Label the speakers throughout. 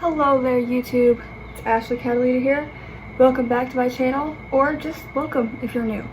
Speaker 1: Hello there YouTube, it's Ashley Catalina here. Welcome back to my channel, or just welcome if you're new.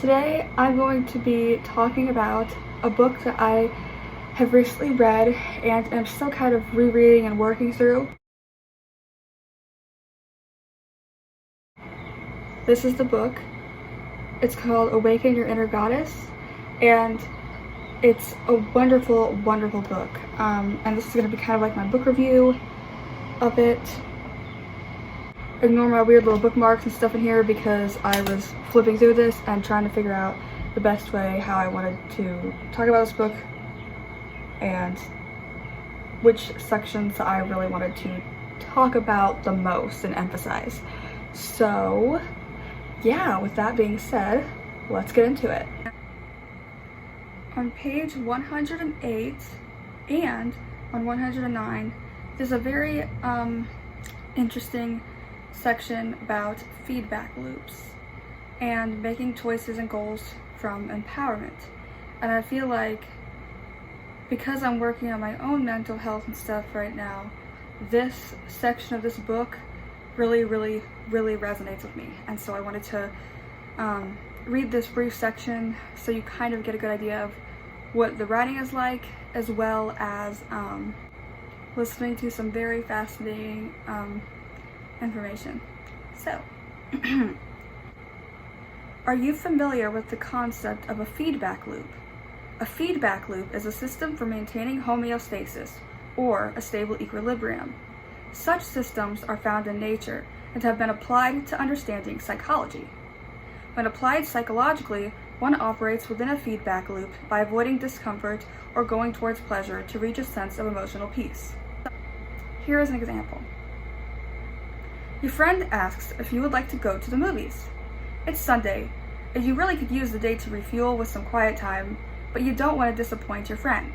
Speaker 1: Today I'm going to be talking about a book that I have recently read and am still kind of rereading and working through. This is the book. It's called Awaken Your Inner Goddess, and it's a wonderful, wonderful book. And this is going to be kind of like my book review of it. Ignore my weird little bookmarks and stuff in here because I was flipping through this and trying to figure out the best way how I wanted to talk about this book and which sections I really wanted to talk about the most and emphasize. So yeah, with that being said, let's get into it. On page 108 and on 109, there's a very interesting section about feedback loops and making choices and goals from empowerment. And I feel like because I'm working on my own mental health and stuff right now, this section of this book really resonates with me. And so I wanted to read this brief section so you kind of get a good idea of what the writing is like, as well as listening to some very fascinating information. So, are you familiar with the concept of a feedback loop? A feedback loop is a system for maintaining homeostasis, or a stable equilibrium. Such systems are found in nature and have been applied to understanding psychology. When applied psychologically, one operates within a feedback loop by avoiding discomfort or going towards pleasure to reach a sense of emotional peace. Here is an example. Your friend asks if you would like to go to the movies. It's Sunday, and you really could use the day to refuel with some quiet time, but you don't want to disappoint your friend.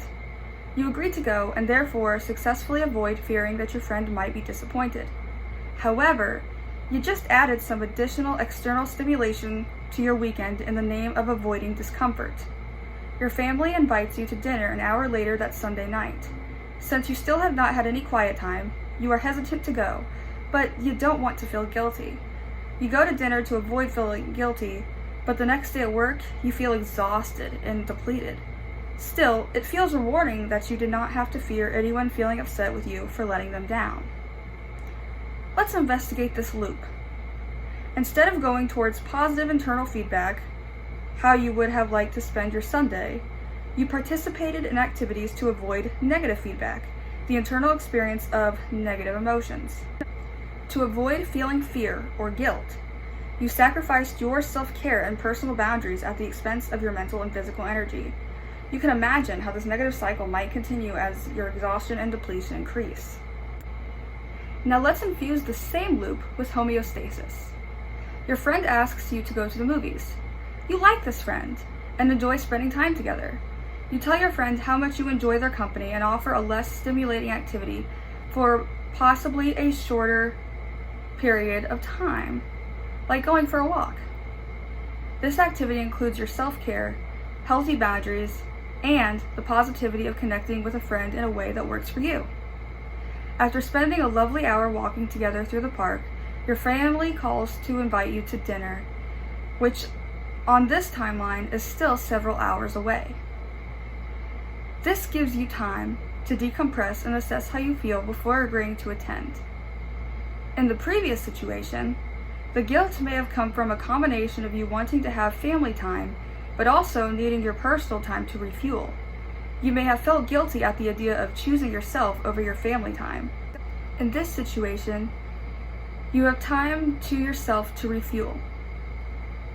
Speaker 1: You agree to go and therefore successfully avoid fearing that your friend might be disappointed. However, you just added some additional external stimulation to your weekend in the name of avoiding discomfort. Your family invites you to dinner an hour later that Sunday night. Since you still have not had any quiet time, you are hesitant to go, but you don't want to feel guilty. You go to dinner to avoid feeling guilty, but the next day at work, you feel exhausted and depleted. Still, it feels rewarding that you did not have to fear anyone feeling upset with you for letting them down. Let's investigate this loop. Instead of going towards positive internal feedback, how you would have liked to spend your Sunday, you participated in activities to avoid negative feedback, the internal experience of negative emotions. To avoid feeling fear or guilt, you sacrificed your self-care and personal boundaries at the expense of your mental and physical energy. You can imagine how this negative cycle might continue as your exhaustion and depletion increase. Now let's infuse the same loop with homeostasis. Your friend asks you to go to the movies. You like this friend and enjoy spending time together. You tell your friend how much you enjoy their company and offer a less stimulating activity for possibly a shorter period of time, like going for a walk. This activity includes your self-care, healthy boundaries, and the positivity of connecting with a friend in a way that works for you. After spending a lovely hour walking together through the park, your family calls to invite you to dinner, which on this timeline is still several hours away. This gives you time to decompress and assess how you feel before agreeing to attend. In the previous situation, the guilt may have come from a combination of you wanting to have family time, but also needing your personal time to refuel. You may have felt guilty at the idea of choosing yourself over your family time. In this situation, you have time to yourself to refuel.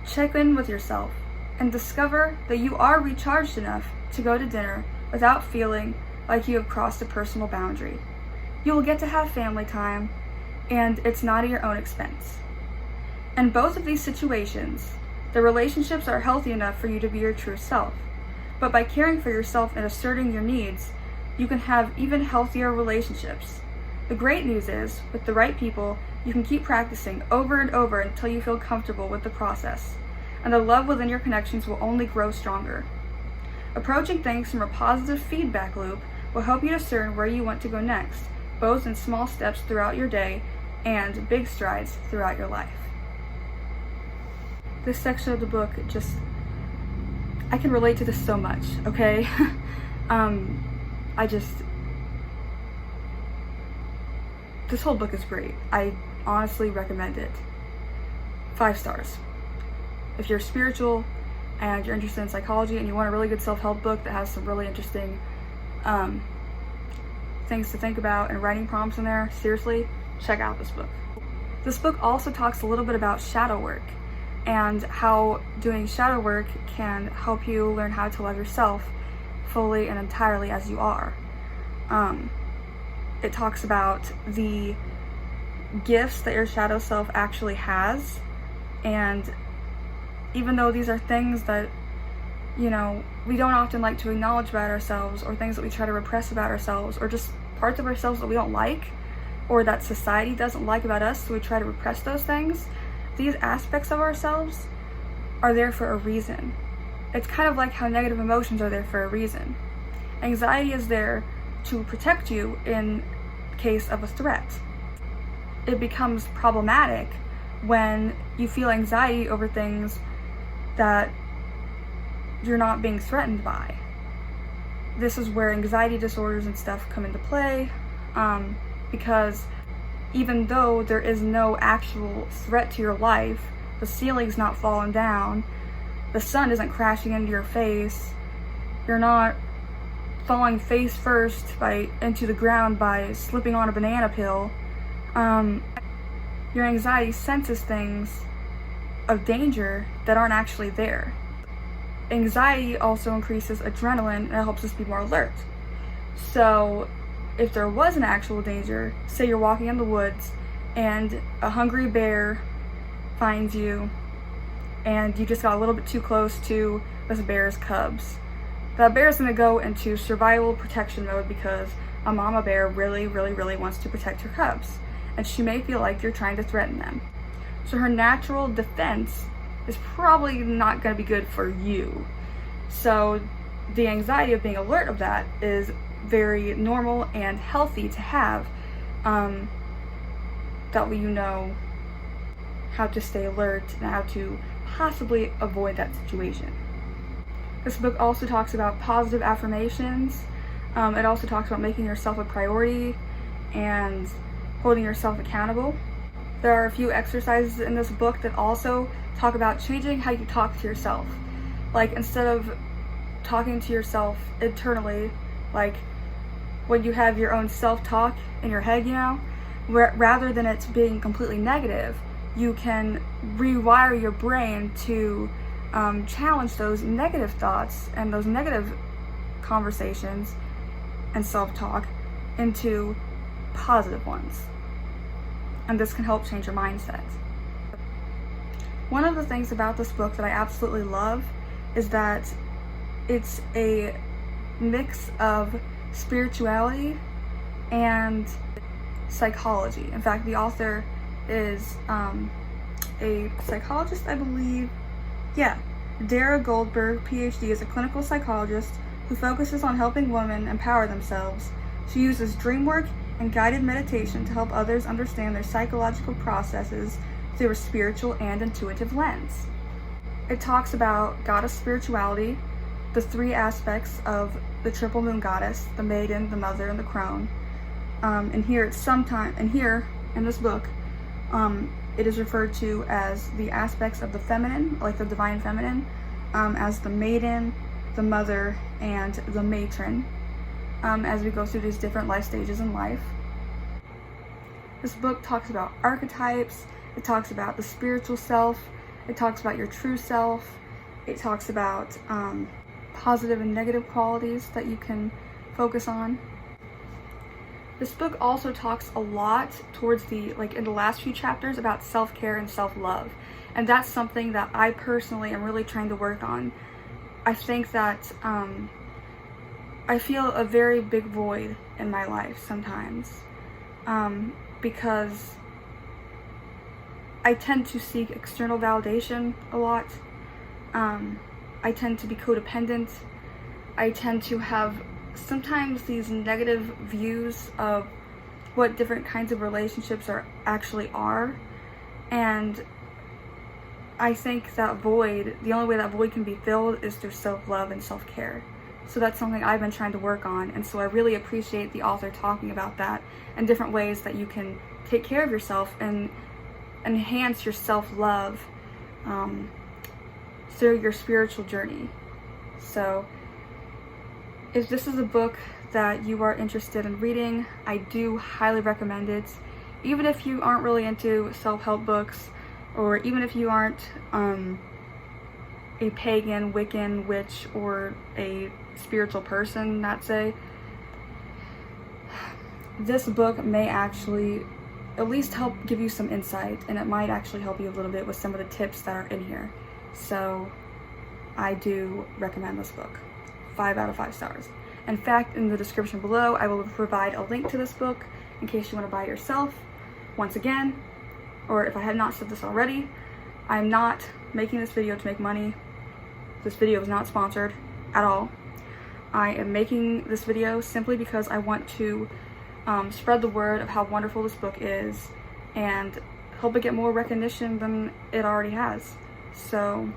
Speaker 1: Check in with yourself and discover that you are recharged enough to go to dinner without feeling like you have crossed a personal boundary. You will get to have family time, and it's not at your own expense. In both of these situations, the relationships are healthy enough for you to be your true self. But by caring for yourself and asserting your needs, you can have even healthier relationships. The great news is, with the right people, you can keep practicing over and over until you feel comfortable with the process, and the love within your connections will only grow stronger. Approaching things from a positive feedback loop will help you discern where you want to go next, both in small steps throughout your day and big strides throughout your life. This section of the book I can relate to this so much, okay? This whole book is great. I honestly recommend it. 5 stars. If you're spiritual and you're interested in psychology and you want a really good self-help book that has some really interesting things to think about and writing prompts in there, seriously, check out this book. This book also talks a little bit about shadow work and how doing shadow work can help you learn how to love yourself fully and entirely as you are. It talks about the gifts that your shadow self actually has, and even though these are things that, we don't often like to acknowledge about ourselves, or things that we try to repress about ourselves, or just parts of ourselves that we don't like, or that society doesn't like about us, so we try to repress those things, these aspects of ourselves are there for a reason. It's kind of like how negative emotions are there for a reason. Anxiety is there to protect you in case of a threat. It becomes problematic when you feel anxiety over things that you're not being threatened by. This is where anxiety disorders and stuff come into play, because even though there is no actual threat to your life, the ceiling's not falling down, the sun isn't crashing into your face, you're not falling face first into the ground by slipping on a banana peel, your anxiety senses things of danger that aren't actually there. Anxiety also increases adrenaline and it helps us be more alert. So if there was an actual danger, say you're walking in the woods and a hungry bear finds you and you just got a little bit too close to this bear's cubs, that bear's going to go into survival protection mode because a mama bear really, really, really wants to protect her cubs, and she may feel like you're trying to threaten them. So her natural defense is probably not going to be good for you. So the anxiety of being alert of that is very normal and healthy to have, that way you know how to stay alert and how to possibly avoid that situation. This book also talks about positive affirmations. It also talks about making yourself a priority and holding yourself accountable. There are a few exercises in this book that also talk about changing how you talk to yourself. Like, instead of talking to yourself internally, like when you have your own self-talk in your head, rather than it being completely negative, you can rewire your brain to challenge those negative thoughts and those negative conversations and self-talk into positive ones. And this can help change your mindset. One of the things about this book that I absolutely love is that it's a mix of spirituality and psychology. In fact, the author is a psychologist, I believe. Yeah, Dara Goldberg, PhD, is a clinical psychologist who focuses on helping women empower themselves. She uses dream work and guided meditation to help others understand their psychological processes through a spiritual and intuitive lens. It talks about goddess spirituality, the 3 aspects of the triple moon goddess, the maiden, the mother, and the crone. And here in this book, it is referred to as the aspects of the feminine, like the divine feminine, as the maiden, the mother, and the matron, as we go through these different life stages in life. This book talks about archetypes, it talks about the spiritual self, it talks about your true self, it talks about positive and negative qualities that you can focus on. This book also talks a lot towards in the last few chapters about self-care and self-love. And that's something that I personally am really trying to work on. I think that I feel a very big void in my life sometimes, because I tend to seek external validation a lot. I tend to be codependent. I tend to have sometimes these negative views of what different kinds of relationships actually are. And I think that void, the only way that void can be filled is through self-love and self-care. So that's something I've been trying to work on, and so I really appreciate the author talking about that and different ways that you can take care of yourself and enhance your self-love through your spiritual journey. So if this is a book that you are interested in reading, I do highly recommend it. Even if you aren't really into self-help books, or even if you aren't a pagan, Wiccan, witch, or a spiritual person, not say, this book may actually at least help give you some insight, and it might actually help you a little bit with some of the tips that are in here. So I do recommend this book. 5 out of 5 stars. In fact, in the description below, I will provide a link to this book in case you want to buy it yourself. Once again, or if I have not said this already, I'm not making this video to make money. This video is not sponsored at all. I am making this video simply because I want to spread the word of how wonderful this book is and help it get more recognition than it already has. So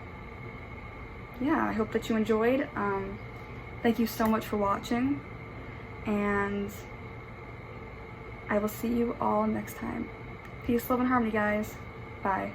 Speaker 1: yeah, I hope that you enjoyed. Thank you so much for watching, and I will see you all next time. Peace, love, and harmony, guys. Bye.